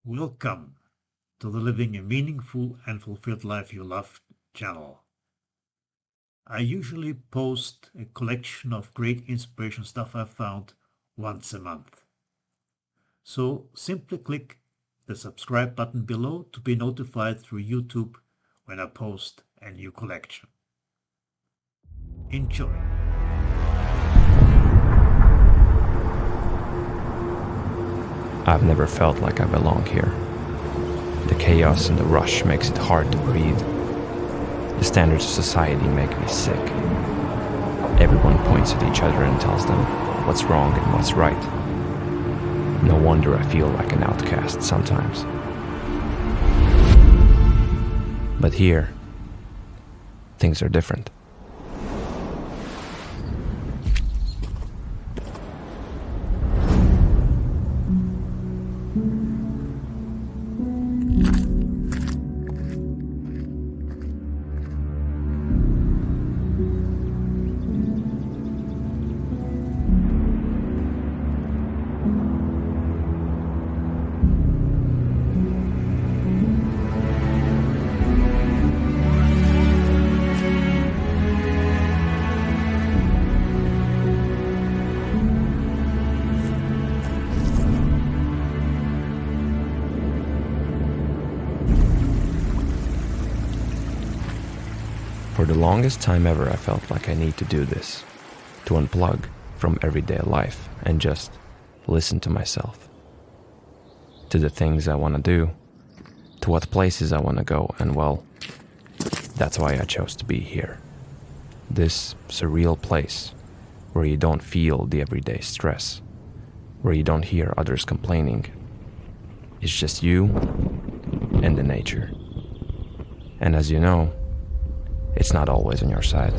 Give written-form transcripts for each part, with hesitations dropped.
Welcome to the Living a Meaningful and Fulfilled Life You Love channel. I usually post a collection of great inspiration stuff I've found once a month. So simply click the subscribe button below to be notified through YouTube when I post a new collection. Enjoy. I've never felt like I belong here. The chaos and the rush makes it hard to breathe. The standards of society make me sick. Everyone points at each other and tells them what's wrong and what's right. No wonder I feel like an outcast sometimes. But here, things are different. For the longest time ever, I felt like I need to do this, to unplug from everyday life and just listen to myself, to the things I want to do, to what places I want to go, and well, that's why I chose to be here. This surreal place where you don't feel the everyday stress, where you don't hear others complaining. It's just you and the nature. And as you know, it's not always on your side.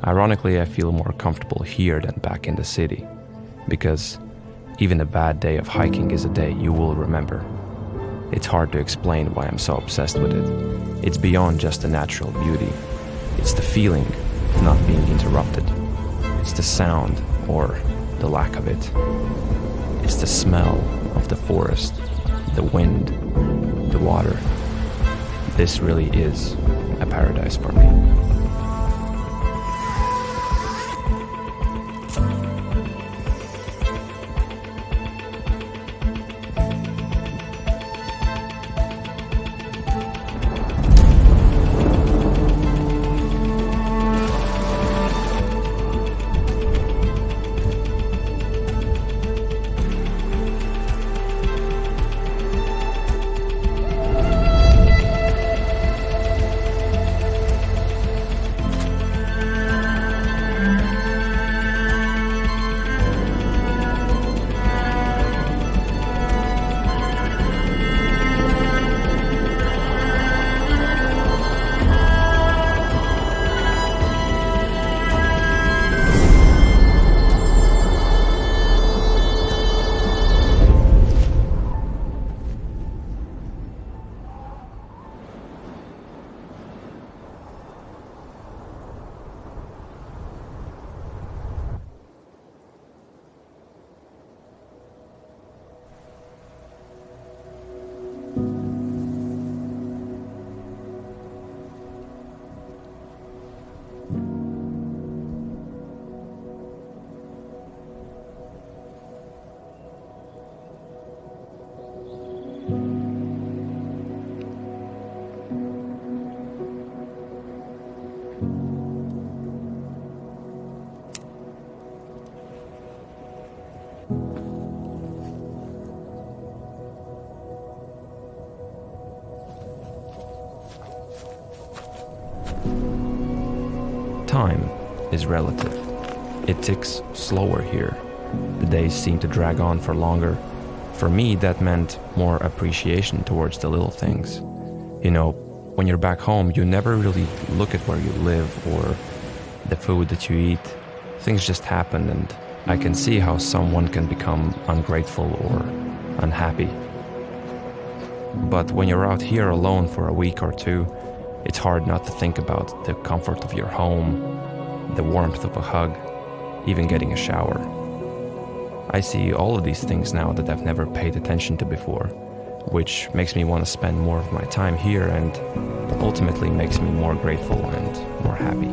Ironically, I feel more comfortable here than back in the city, because even a bad day of hiking is a day you will remember. It's hard to explain why I'm so obsessed with it. It's beyond just the natural beauty. It's the feeling of not being interrupted. It's the sound, or the lack of it. It's the smell of the forest, the wind, the water. This really is a paradise for me. Time is relative. It ticks slower here. The days seem to drag on for longer. For me, that meant more appreciation towards the little things. You know, when you're back home, you never really look at where you live or the food that you eat. Things just happen, and I can see how someone can become ungrateful or unhappy. But when you're out here alone for a week or two, it's hard not to think about the comfort of your home, the warmth of a hug, even getting a shower. I see all of these things now that I've never paid attention to before, which makes me want to spend more of my time here and ultimately makes me more grateful and more happy.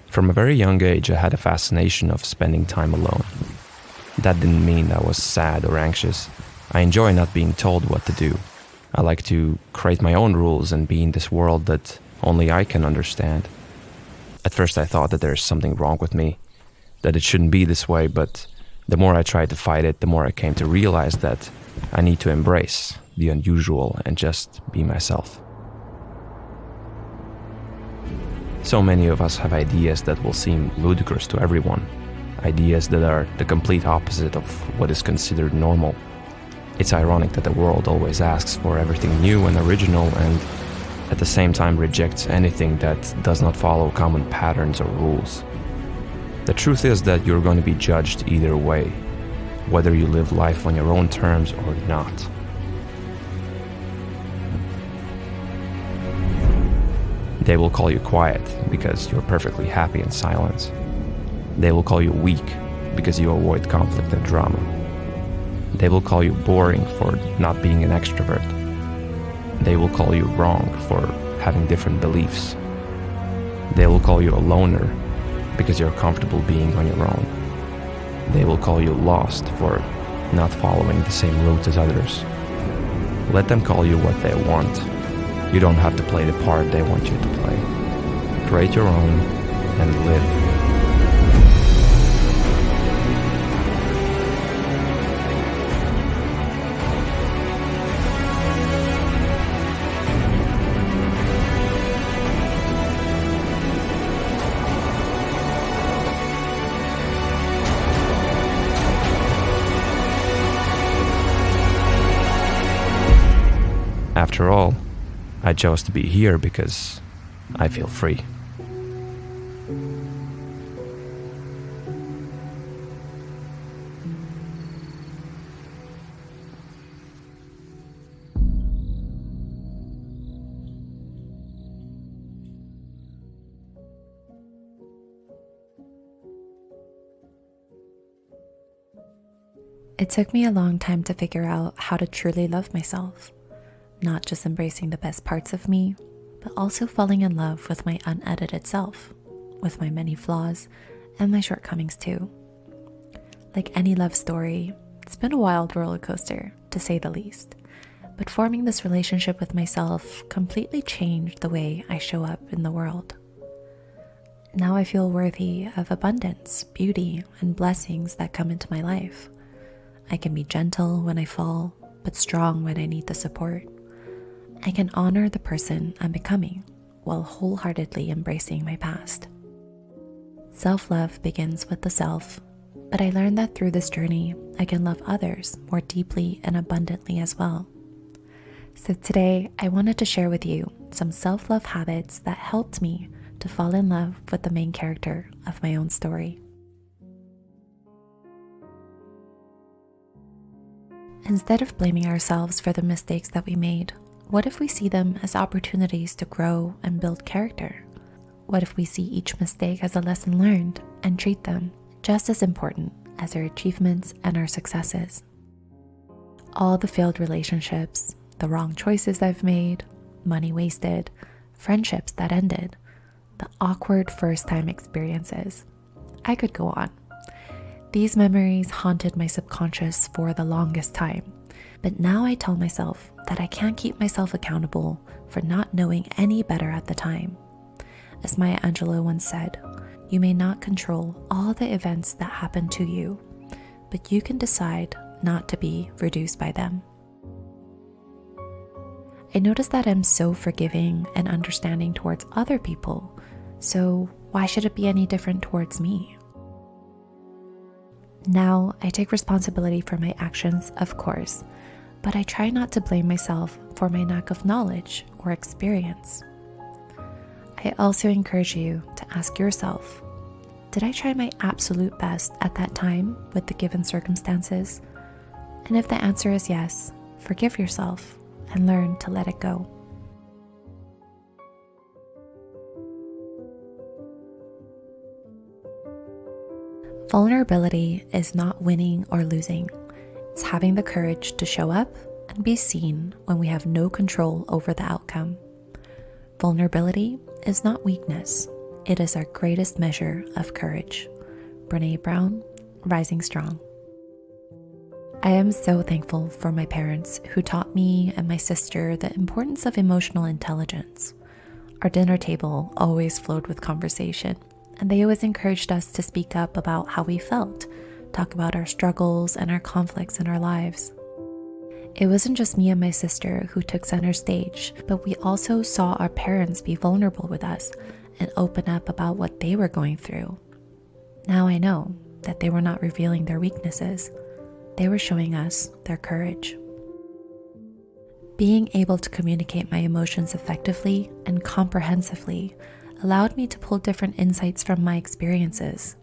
From a very young age, I had a fascination of spending time alone. That didn't mean I was sad or anxious. I enjoy not being told what to do. I like to create my own rules and be in this world that only I can understand. At first I thought that there's something wrong with me, that it shouldn't be this way, but the more I tried to fight it, the more I came to realize that I need to embrace the unusual and just be myself. So many of us have ideas that will seem ludicrous to everyone, ideas that are the complete opposite of what is considered normal. It's ironic that the world always asks for everything new and original and at the same time rejects anything that does not follow common patterns or rules. The truth is that you're going to be judged either way, whether you live life on your own terms or not. They will call you quiet because you're perfectly happy in silence. They will call you weak because you avoid conflict and drama. They will call you boring for not being an extrovert. They will call you wrong for having different beliefs. They will call you a loner because you're comfortable being on your own. They will call you lost for not following the same route as others. Let them call you what they want. You don't have to play the part they want you to play. Create your own and live. After all, I chose to be here because I feel free. It took me a long time to figure out how to truly love myself. Not just embracing the best parts of me, but also falling in love with my unedited self, with my many flaws and my shortcomings too. Like any love story, it's been a wild roller coaster, to say the least. But forming this relationship with myself completely changed the way I show up in the world. Now I feel worthy of abundance, beauty, and blessings that come into my life. I can be gentle when I fall, but strong when I need the support. I can honor the person I'm becoming while wholeheartedly embracing my past. Self-love begins with the self, but I learned that through this journey, I can love others more deeply and abundantly as well. So today, I wanted to share with you some self-love habits that helped me to fall in love with the main character of my own story. Instead of blaming ourselves for the mistakes that we made, what if we see them as opportunities to grow and build character? What if we see each mistake as a lesson learned and treat them just as important as our achievements and our successes? All the failed relationships, the wrong choices I've made, money wasted, friendships that ended, the awkward first-time experiences. I could go on. These memories haunted my subconscious for the longest time, but now I tell myself that I can't keep myself accountable for not knowing any better at the time. As Maya Angelou once said, you may not control all the events that happen to you, but you can decide not to be reduced by them. I notice that I'm so forgiving and understanding towards other people, so why should it be any different towards me? Now, I take responsibility for my actions, of course, but I try not to blame myself for my lack of knowledge or experience. I also encourage you to ask yourself, did I try my absolute best at that time with the given circumstances? And if the answer is yes, forgive yourself and learn to let it go. Vulnerability is not winning or losing. It's having the courage to show up and be seen when we have no control over the outcome. Vulnerability is not weakness. It is our greatest measure of courage. Brene Brown, Rising Strong. I am so thankful for my parents who taught me and my sister the importance of emotional intelligence. Our dinner table always flowed with conversation, and they always encouraged us to speak up about how we felt, talk about our struggles and our conflicts in our lives. It wasn't just me and my sister who took center stage, but we also saw our parents be vulnerable with us and open up about what they were going through. Now I know that they were not revealing their weaknesses. They were showing us their courage. Being able to communicate my emotions effectively and comprehensively allowed me to pull different insights from my experiences.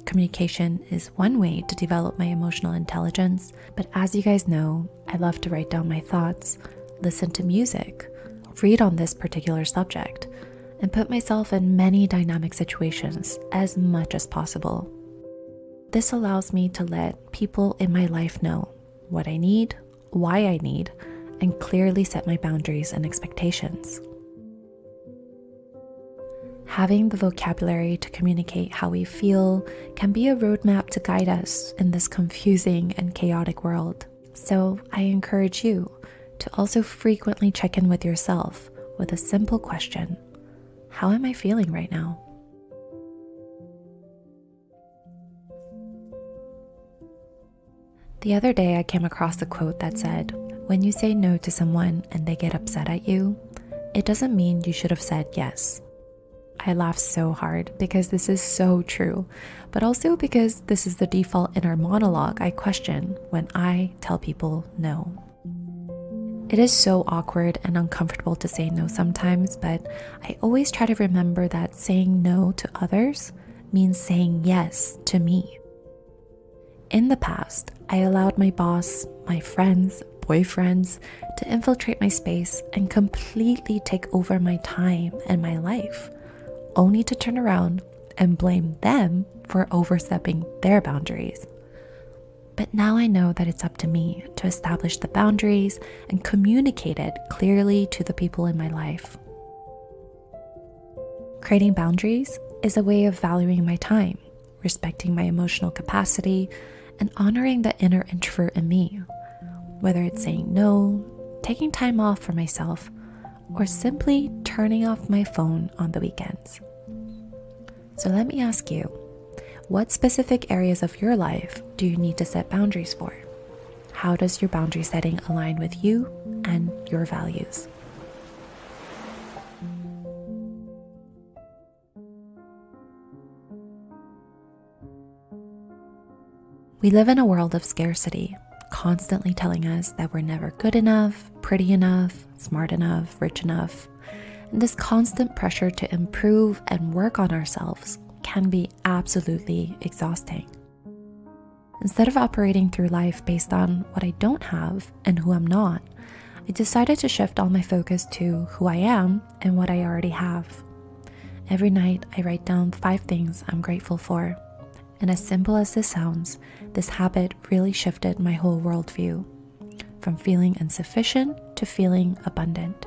Communication is one way to develop my emotional intelligence, but as you guys know, I love to write down my thoughts, listen to music, read on this particular subject, and put myself in many dynamic situations as much as possible. This allows me to let people in my life know what I need, why I need, and clearly set my boundaries and expectations. Having the vocabulary to communicate how we feel can be a roadmap to guide us in this confusing and chaotic world. So I encourage you to also frequently check in with yourself with a simple question: how am I feeling right now? The other day I came across a quote that said, when you say no to someone and they get upset at you, it doesn't mean you should have said yes. I laugh so hard because this is so true, but also because this is the default inner monologue I question when I tell people no. It is so awkward and uncomfortable to say no sometimes, but I always try to remember that saying no to others means saying yes to me. In the past, I allowed my boss, my friends, boyfriends to infiltrate my space and completely take over my time and my life, only to turn around and blame them for overstepping their boundaries. But now I know that it's up to me to establish the boundaries and communicate it clearly to the people in my life. Creating boundaries is a way of valuing my time, respecting my emotional capacity, and honoring the inner introvert in me, whether it's saying no, taking time off for myself, or simply turning off my phone on the weekends. So let me ask you, what specific areas of your life do you need to set boundaries for? How does your boundary setting align with you and your values? We live in a world of scarcity. constantly telling us that we're never good enough, pretty enough, smart enough, rich enough. And this constant pressure to improve and work on ourselves can be absolutely exhausting. Instead of operating through life based on what I don't have and who I'm not, I decided to shift all my focus to who I am and what I already have. Every night, I write down 5 things I'm grateful for. And as simple as this sounds, this habit really shifted my whole worldview, from feeling insufficient to feeling abundant.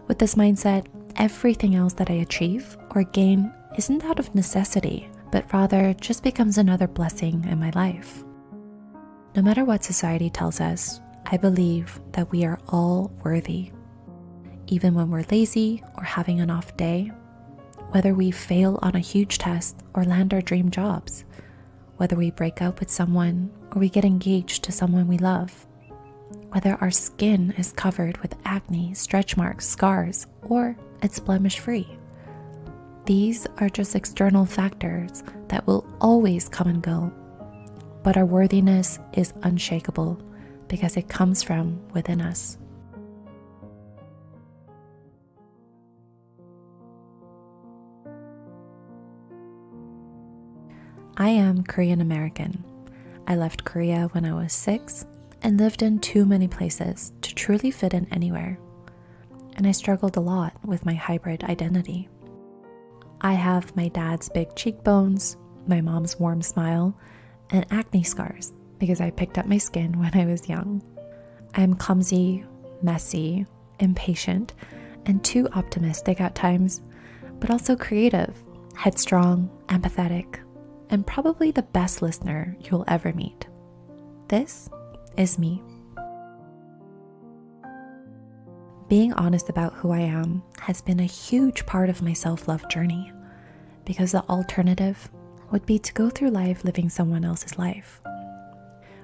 With this mindset, everything else that I achieve or gain isn't out of necessity, but rather just becomes another blessing in my life. No matter what society tells us, I believe that we are all worthy. Even when we're lazy or having an off day, whether we fail on a huge test or land our dream jobs, whether we break up with someone or we get engaged to someone we love, whether our skin is covered with acne, stretch marks, scars, or it's blemish-free. These are just external factors that will always come and go, but our worthiness is unshakable because it comes from within us. I am Korean American. I left Korea when I was 6 and lived in too many places to truly fit in anywhere. And I struggled a lot with my hybrid identity. I have my dad's big cheekbones, my mom's warm smile, and acne scars because I picked up my skin when I was young. I'm clumsy, messy, impatient, and too optimistic at times, but also creative, headstrong, empathetic, and probably the best listener you'll ever meet. This is me. Being honest about who I am has been a huge part of my self-love journey, because the alternative would be to go through life living someone else's life.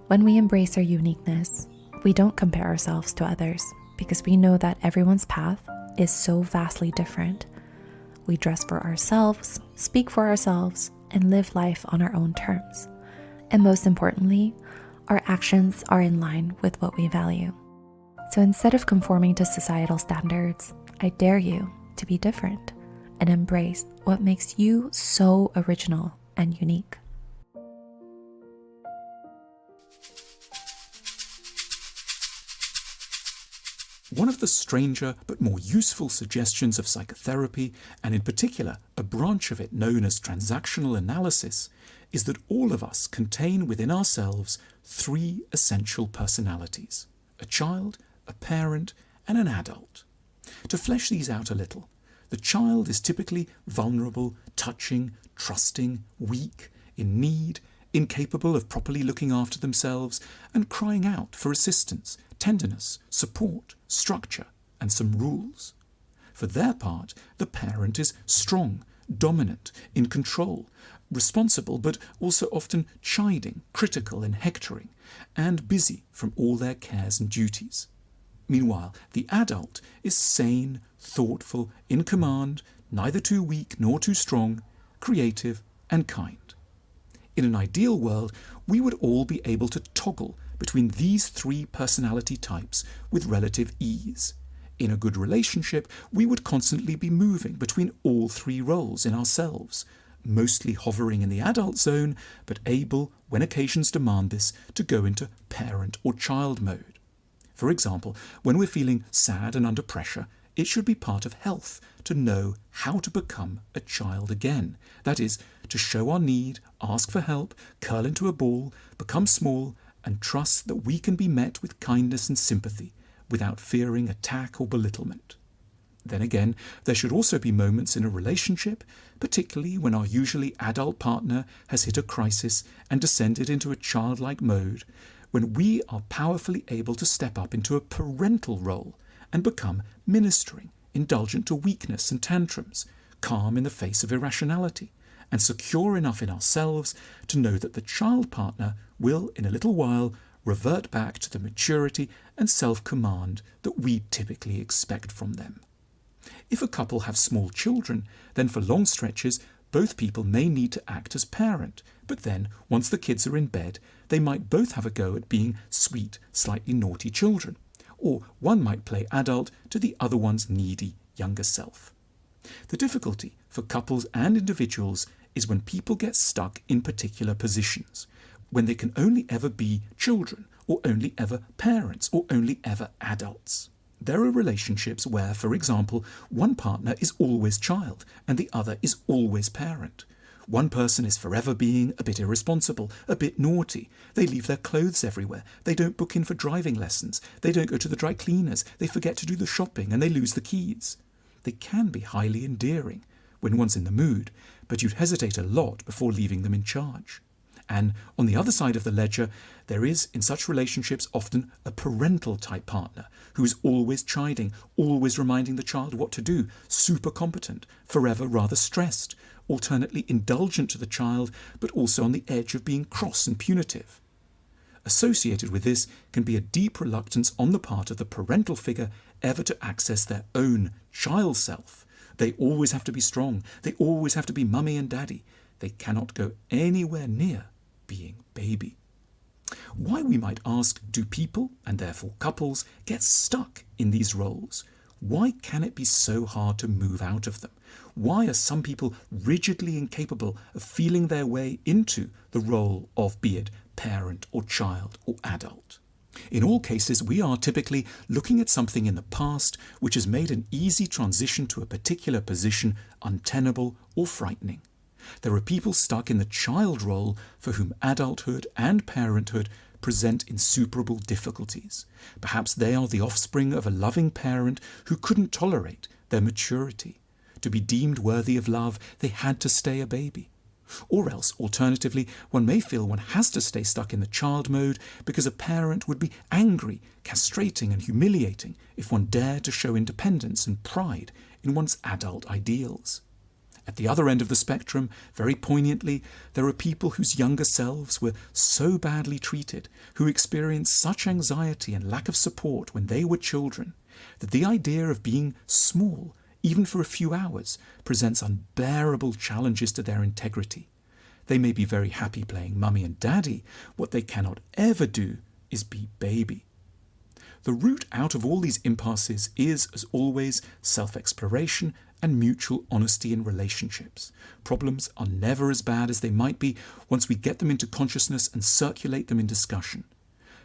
When we embrace our uniqueness, we don't compare ourselves to others because we know that everyone's path is so vastly different. We dress for ourselves, speak for ourselves, and live life on our own terms. And most importantly, our actions are in line with what we value. So instead of conforming to societal standards, I dare you to be different and embrace what makes you so original and unique. One of the stranger but more useful suggestions of psychotherapy, and in particular a branch of it known as transactional analysis, is that all of us contain within ourselves 3 essential personalities: a child, a parent, and an adult. To flesh these out a little, the child is typically vulnerable, touching, trusting, weak, in need, incapable of properly looking after themselves, and crying out for assistance, tenderness, support, structure, and some rules. For their part, the parent is strong, dominant, in control, responsible but also often chiding, critical and hectoring, and busy from all their cares and duties. Meanwhile, the adult is sane, thoughtful, in command, neither too weak nor too strong, creative and kind. In an ideal world, we would all be able to toggle between these 3 personality types with relative ease. In a good relationship, we would constantly be moving between all 3 roles in ourselves, mostly hovering in the adult zone, but able, when occasions demand this, to go into parent or child mode. For example, when we're feeling sad and under pressure, it should be part of health to know how to become a child again. That is, to show our need, ask for help, curl into a ball, become small, and trust that we can be met with kindness and sympathy without fearing attack or belittlement. Then again, there should also be moments in a relationship, particularly when our usually adult partner has hit a crisis and descended into a childlike mode, when we are powerfully able to step up into a parental role and become ministering, indulgent to weakness and tantrums, calm in the face of irrationality, and secure enough in ourselves to know that the child partner will, in a little while, revert back to the maturity and self-command that we typically expect from them. If a couple have small children, then for long stretches, Both people may need to act as parent, but then, once the kids are in bed, they might both have a go at being sweet, slightly naughty children, or one might play adult to the other one's needy younger self. The difficulty for couples and individuals is when people get stuck in particular positions, when they can only ever be children, or only ever parents, or only ever adults. There are relationships where, for example, one partner is always child and the other is always parent. One person is forever being a bit irresponsible, a bit naughty. They leave their clothes everywhere. They don't book in for driving lessons. They don't go to the dry cleaners. They forget to do the shopping and they lose the keys. They can be highly endearing when one's in the mood, but you'd hesitate a lot before leaving them in charge. And on the other side of the ledger, there is, in such relationships, often a parental type partner who is always chiding, always reminding the child what to do, super competent, forever rather stressed, alternately indulgent to the child, but also on the edge of being cross and punitive. Associated with this can be a deep reluctance on the part of the parental figure ever to access their own child self. They always have to be strong. They always have to be mummy and daddy. They cannot go anywhere near being baby. Why, we might ask, do people, and therefore couples, get stuck in these roles? Why can it be so hard to move out of them? Why are some people rigidly incapable of feeling their way into the role of, be it parent or child or adult? In all cases, we are typically looking at something in the past which has made an easy transition to a particular position untenable or frightening. There are people stuck in the child role for whom adulthood and parenthood present insuperable difficulties. Perhaps they are the offspring of a loving parent who couldn't tolerate their maturity. To be deemed worthy of love, they had to stay a baby. Or else, alternatively, one may feel one has to stay stuck in the child mode because a parent would be angry, castrating and humiliating if one dared to show independence and pride in one's adult ideals. At the other end of the spectrum, very poignantly, there are people whose younger selves were so badly treated, who experienced such anxiety and lack of support when they were children, that the idea of being small, even for a few hours, presents unbearable challenges to their integrity. They may be very happy playing mummy and daddy. What they cannot ever do is be baby. The route out of all these impasses is, as always, self-exploration and mutual honesty in relationships. Problems are never as bad as they might be once we get them into consciousness and circulate them in discussion.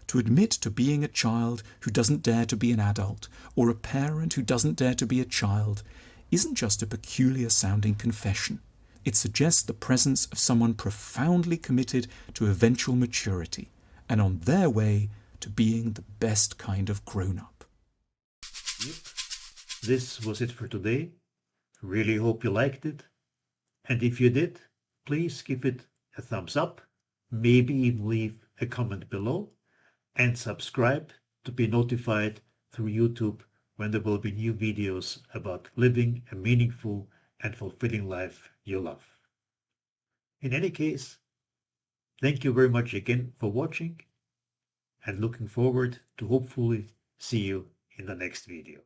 To admit to being a child who doesn't dare to be an adult, or a parent who doesn't dare to be a child, isn't just a peculiar-sounding confession. It suggests the presence of someone profoundly committed to eventual maturity, and on their way to being the best kind of grown-up. Yep. This was it for today. Really hope you liked it. And if you did, please give it a thumbs up, maybe even leave a comment below, and subscribe to be notified through YouTube when there will be new videos about living a meaningful and fulfilling life you love. In any case, thank you very much again for watching, and looking forward to hopefully see you in the next video.